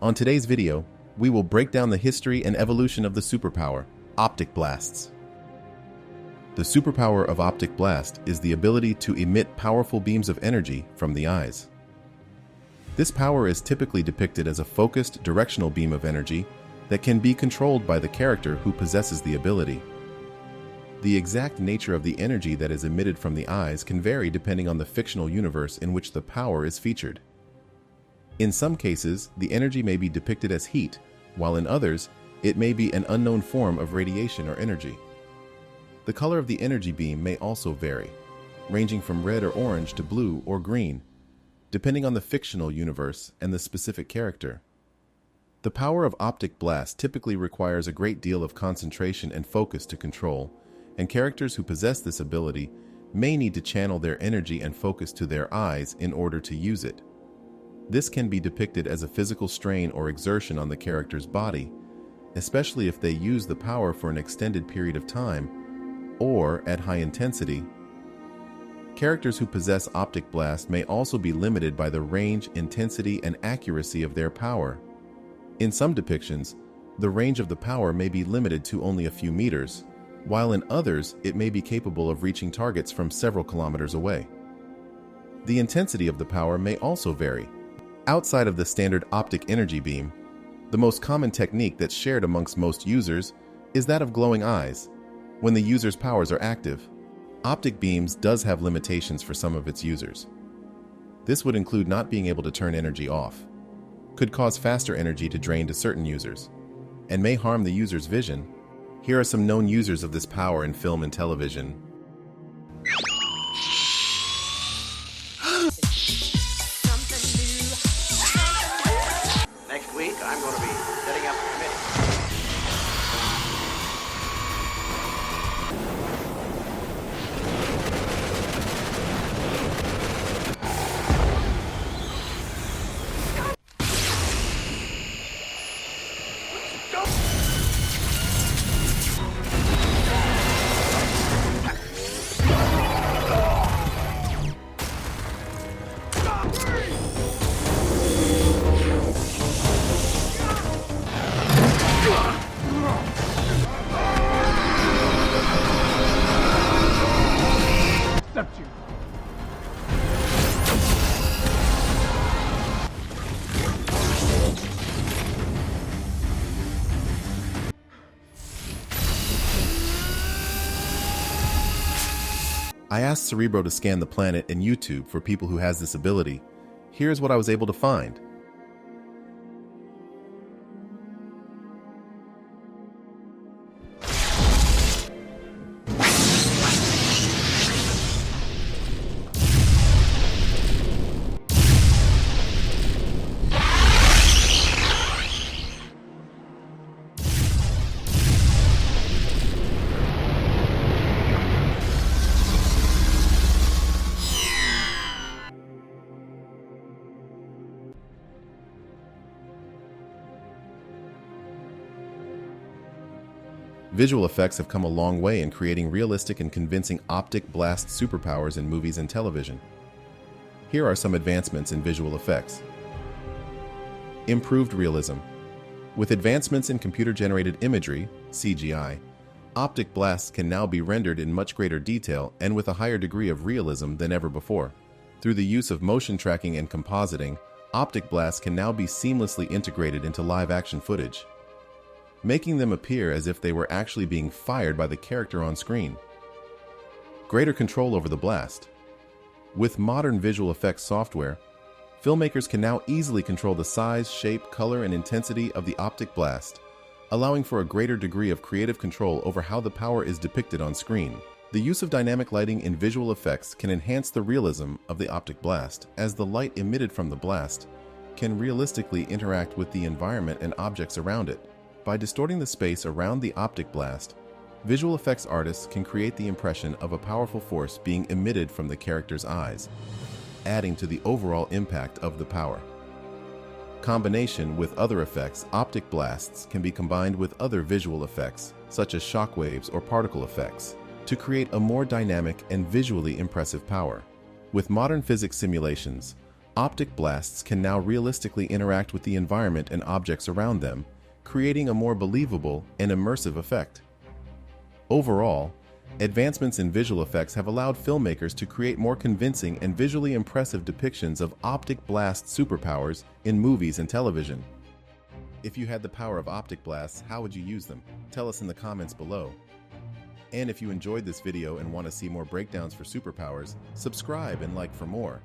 On today's video, we will break down the history and evolution of the superpower, optic blasts. The superpower of optic blast is the ability to emit powerful beams of energy from the eyes. This power is typically depicted as a focused, directional beam of energy that can be controlled by the character who possesses the ability. The exact nature of the energy that is emitted from the eyes can vary depending on the fictional universe in which the power is featured. In some cases, the energy may be depicted as heat, while in others, it may be an unknown form of radiation or energy. The color of the energy beam may also vary, ranging from red or orange to blue or green, depending on the fictional universe and the specific character. The power of optic blast typically requires a great deal of concentration and focus to control, and characters who possess this ability may need to channel their energy and focus to their eyes in order to use it. This can be depicted as a physical strain or exertion on the character's body, especially if they use the power for an extended period of time or at high intensity. Characters who possess optic blast may also be limited by the range, intensity, and accuracy of their power. In some depictions, the range of the power may be limited to only a few meters, while in others it may be capable of reaching targets from several kilometers away. The intensity of the power may also vary. Outside of the standard optic energy beam, the most common technique that's shared amongst most users is that of glowing eyes, when the user's powers are active. Optic beams does have limitations for some of its users. This would include not being able to turn energy off, could cause faster energy to drain to certain users, and may harm the user's vision. Here are some known users of this power in film and television. Next week, I'm going to be setting up a committee. I asked Cerebro to scan the planet in YouTube for people who has this ability. Here's what I was able to find. Visual effects have come a long way in creating realistic and convincing optic blast superpowers in movies and television. Here are some advancements in visual effects. Improved realism. With advancements in computer-generated imagery, CGI, optic blasts can now be rendered in much greater detail and with a higher degree of realism than ever before. Through the use of motion tracking and compositing, optic blasts can now be seamlessly integrated into live-action footage, making them appear as if they were actually being fired by the character on screen. Greater control over the blast. With modern visual effects software, filmmakers can now easily control the size, shape, color, and intensity of the optic blast, allowing for a greater degree of creative control over how the power is depicted on screen. The use of dynamic lighting in visual effects can enhance the realism of the optic blast, as the light emitted from the blast can realistically interact with the environment and objects around it. By distorting the space around the optic blast, visual effects artists can create the impression of a powerful force being emitted from the character's eyes, adding to the overall impact of the power. Combination with other effects, optic blasts can be combined with other visual effects, such as shockwaves or particle effects, to create a more dynamic and visually impressive power. With modern physics simulations, Optic blasts can now realistically interact with the environment and objects around them, creating a more believable and immersive effect. Overall, advancements in visual effects have allowed filmmakers to create more convincing and visually impressive depictions of optic blast superpowers in movies and television. If you had the power of optic blasts, how would you use them? Tell us in the comments below. And if you enjoyed this video and want to see more breakdowns for superpowers, subscribe and like for more.